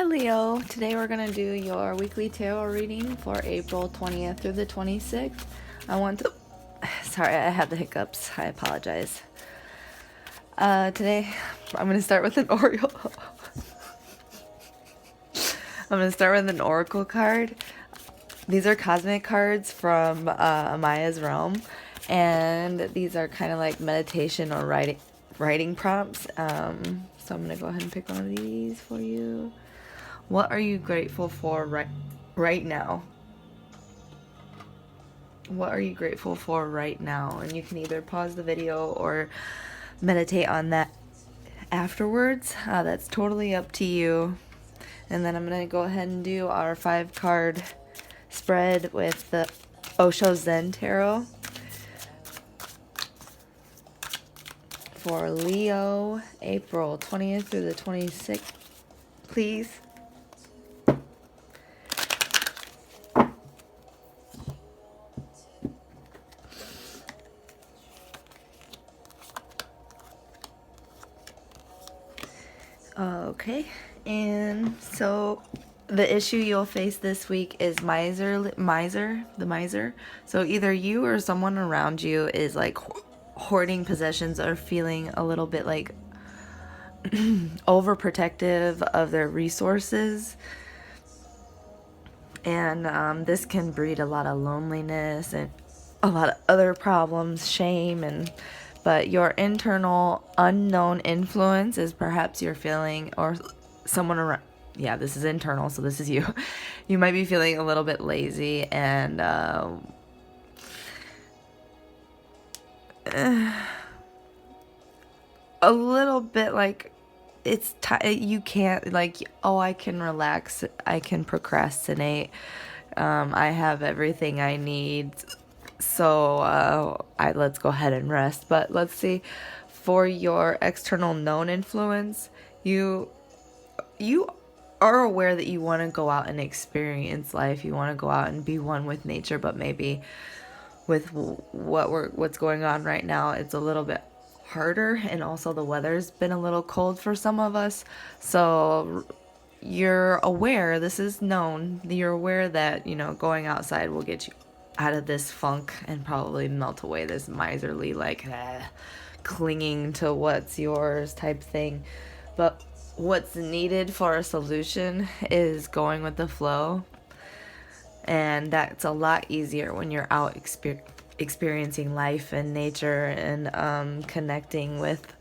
Hi Leo, today we're going to do your weekly tarot reading for April 20th through the 26th. Sorry, I have the hiccups, I apologize. Today I'm going to start with an oracle. I'm going to start with an oracle card. These are cosmic cards from AmeyasRealm, and these are kind of like meditation or writing prompts. So I'm going to go ahead and pick one of these for you. What are you grateful for right now? What are you grateful for right now? And you can either pause the video or meditate on that afterwards. That's totally up to you. And then I'm going to go ahead and do our 5-card spread with the Osho Zen Tarot for Leo, April 20th through the 26th, please. Okay, and so the issue you'll face this week is the miser. So either you or someone around you is like hoarding possessions or feeling a little bit like overprotective of their resources. And this can breed a lot of loneliness and a lot of other problems, shame, but your internal unknown influence is perhaps you're feeling, or someone around, yeah, this is internal, so this is you. You might be feeling a little bit lazy and a little bit like you can't, like, oh, I can relax, I can procrastinate, I have everything I need, so let's go ahead and rest. But let's see, for your external known influence, you are aware that you want to go out and experience life. You want to go out and be one with nature, but maybe with what's going on right now, it's a little bit harder, and also the weather's been a little cold for some of us. So you're aware, this is known, you're aware that, going outside will get you out of this funk and probably melt away this miserly, like, clinging to what's yours type thing. But what's needed for a solution is going with the flow, and that's a lot easier when you're out experiencing life and nature and connecting with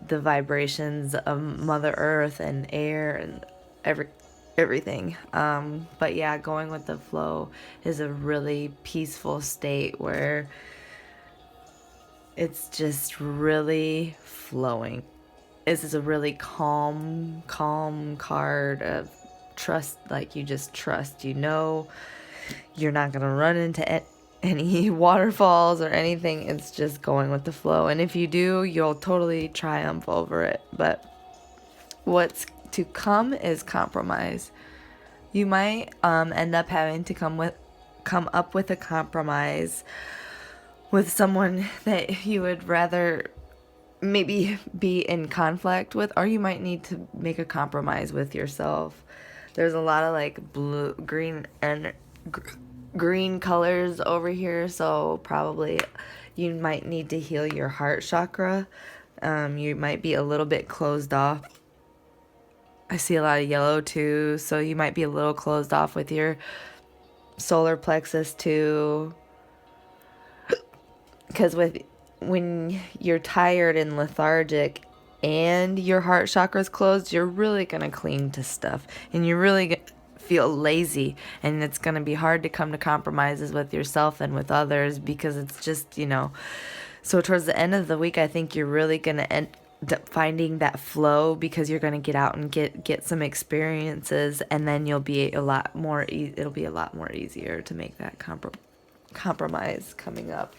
the vibrations of Mother Earth and air and everything. But yeah, going with the flow is a really peaceful state where it's just really flowing. This is a really calm card of trust. Like, you just trust, you're not gonna run into any waterfalls or anything. It's just going with the flow, and if you do, you'll totally triumph over it. But what's to come is compromise. You might end up having to come up with a compromise with someone that you would rather maybe be in conflict with, or you might need to make a compromise with yourself. There's a lot of like blue, green, and green colors over here, so probably you might need to heal your heart chakra. You might be a little bit closed off. I see a lot of yellow too, so you might be a little closed off with your solar plexus too, because when you're tired and lethargic and your heart chakra's closed, you're really gonna cling to stuff, and you're really gonna feel lazy, and it's gonna be hard to come to compromises with yourself and with others, because it's just, so towards the end of the week, I think you're really gonna end up finding that flow, because you're gonna get out and get some experiences, and then you'll be it'll be a lot more easier to make that compromise coming up.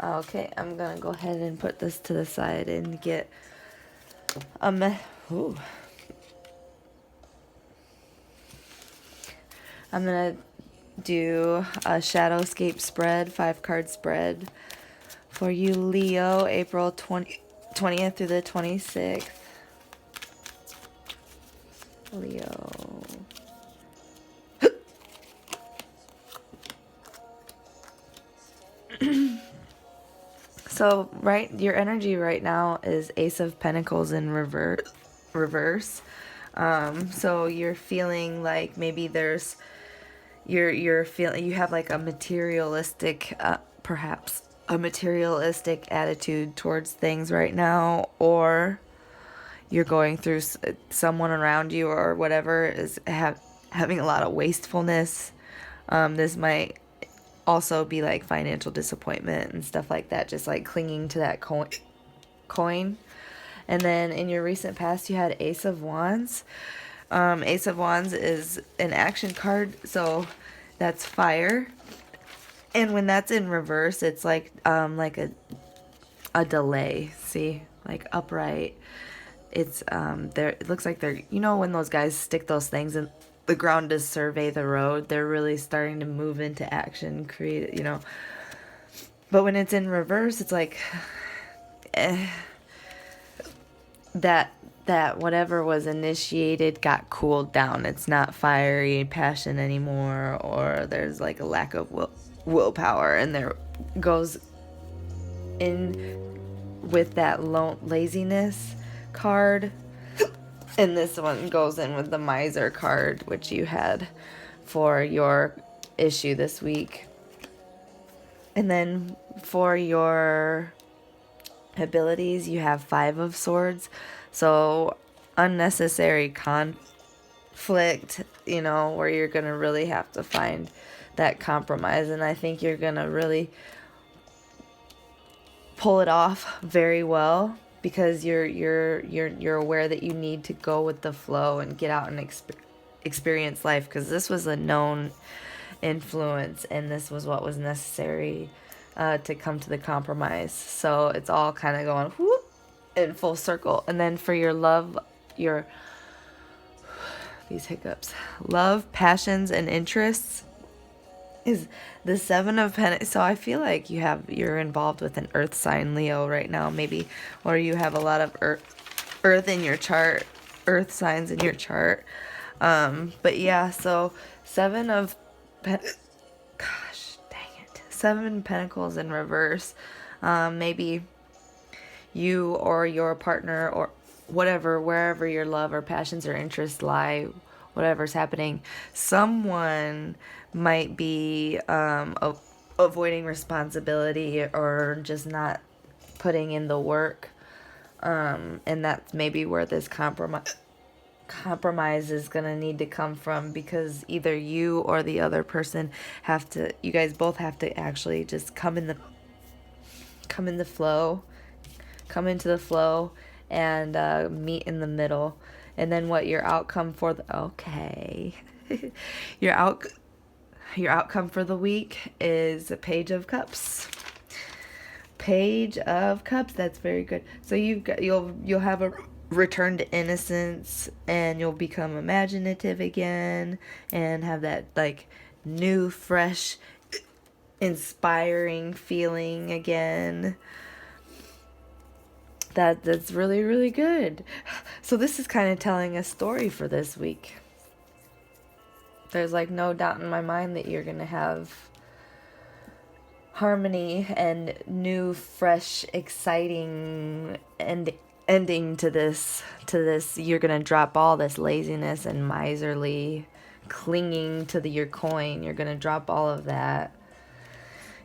Okay, I'm gonna go ahead and put this to the side and get ooh. I'm gonna do a Shadowscape spread, 5-card spread for you, Leo, April 20th through the 26th. Leo. So, right, your energy right now is Ace of Pentacles in reverse. So you're feeling like maybe there's you're feeling you have like a materialistic perhaps a materialistic attitude towards things right now, or you're going through someone around you or whatever is having a lot of wastefulness. This might also be like financial disappointment and stuff like that, just like clinging to that coin. And then in your recent past, you had Ace of Wands. Ace of Wands is an action card, so that's fire. And when that's in reverse, it's like a delay. See, like upright. It's there. It looks like they're, you know, when those guys stick those things in the ground to survey the road, they're really starting to move into action, create, you know. But when it's in reverse, it's like that whatever was initiated got cooled down. It's not fiery passion anymore, or there's like a lack of willpower, and there goes in with that laziness card. And this one goes in with the miser card, which you had for your issue this week. And then for your abilities, you have 5 of Swords. So unnecessary conflict, you know, where you're going to really have to find that compromise. And I think you're going to really pull it off very well, because you're aware that you need to go with the flow and get out and experience life, because this was a known influence and this was what was necessary to come to the compromise. So it's all kind of going whoop, in full circle. And then for your love, these hiccups, love, passions, and interests is the 7 of Pentacles. So I feel like you're involved with an earth sign Leo right now, maybe, or you have a lot of earth in your chart, earth signs in your chart. But yeah, so 7 of gosh dang it, 7 Pentacles in reverse. Maybe you or your partner or whatever, wherever your love or passions or interests lie, whatever's happening, someone might be avoiding responsibility or just not putting in the work. And that's maybe where this compromise is going to need to come from, because either you or the other person you guys both have to actually just come into the flow and meet in the middle. And then what your outcome for your outcome for the week is a Page of Cups. Page of Cups, that's very good. So you'll have a return to innocence, and you'll become imaginative again and have that like new, fresh, inspiring feeling again. That's really, really good. So this is kind of telling a story for this week. There's like no doubt in my mind that you're going to have harmony and new, fresh, exciting ending to this. You're going to drop all this laziness and miserly clinging to your coin. You're going to drop all of that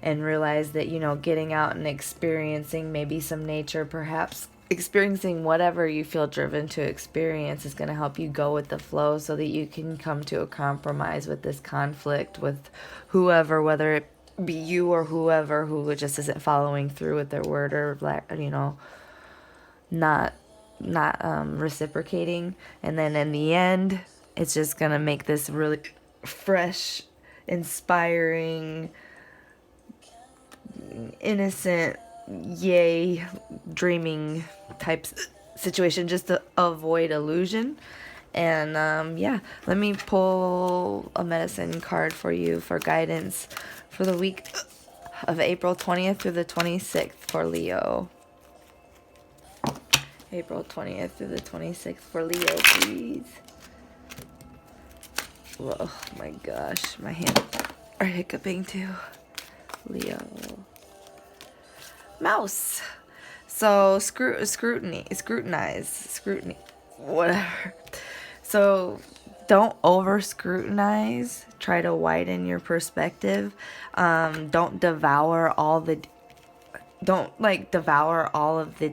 and realize that, you know, getting out and experiencing maybe some nature, perhaps experiencing whatever you feel driven to experience, is going to help you go with the flow so that you can come to a compromise with this conflict with whoever, whether it be you or whoever who just isn't following through with their word, or, you know, not reciprocating. And then in the end, it's just going to make this really fresh, inspiring, innocent, yay, dreaming type situation, just to avoid illusion. And yeah, let me pull a medicine card for you for guidance for the week of April 20th through the 26th for Leo. April 20th through the 26th for Leo, please. Oh my gosh, my hands are hiccuping too. Leo. Mouse. So scrutinize, whatever. So don't over scrutinize. Try to widen your perspective. Don't devour all the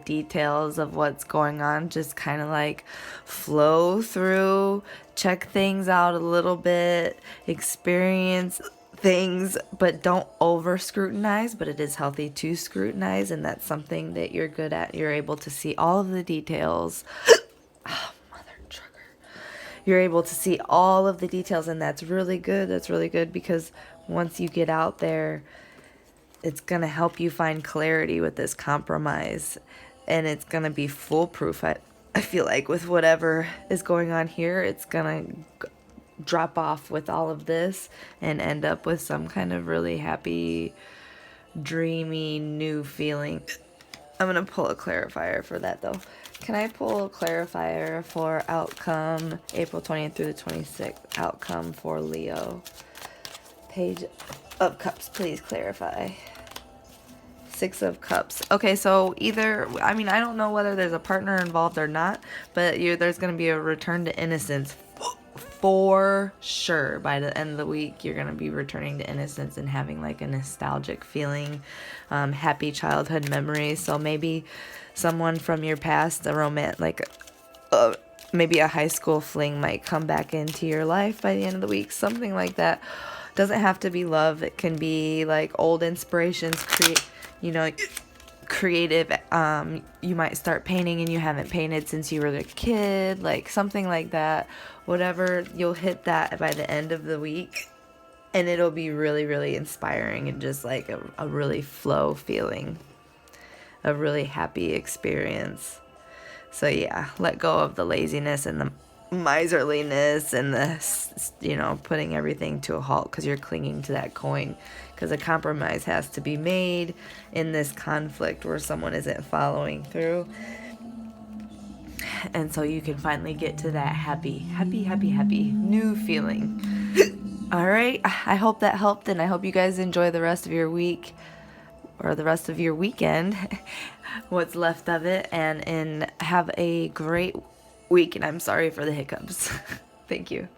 details of what's going on. Just kind of like flow through, check things out a little bit, experience things, but don't over scrutinize. But it is healthy to scrutinize, and that's something that you're good at. You're able to see all of the details. Oh, mother trucker. You're able to see all of the details, and that's really good. That's really good, because once you get out there, it's going to help you find clarity with this compromise, and it's going to be foolproof. I feel like with whatever is going on here, it's going to drop off with all of this and end up with some kind of really happy, dreamy, new feeling. I'm going to pull a clarifier for that, though. Can I pull a clarifier for outcome April 20th through the 26th? Outcome for Leo. Page of Cups, please clarify. 6 of Cups. Okay, so either, I mean, I don't know whether there's a partner involved or not, but there's going to be a return to innocence for sure. By the end of the week, you're going to be returning to innocence and having like a nostalgic feeling, happy childhood memories. So maybe someone from your past, maybe a high school fling might come back into your life by the end of the week, something like that. Doesn't have to be love. It can be like old inspirations, creative. You might start painting and you haven't painted since you were a kid, like something like that. Whatever, you'll hit that by the end of the week, and it'll be really, really inspiring and just like a really flow feeling, a really happy experience. So yeah, let go of the laziness and the miserliness and the, putting everything to a halt because you're clinging to that coin, because a compromise has to be made in this conflict where someone isn't following through. And so you can finally get to that happy new feeling. All right. I hope that helped, and I hope you guys enjoy the rest of your week, or the rest of your weekend, what's left of it, and have a great week. And I'm sorry for the hiccups. Thank you.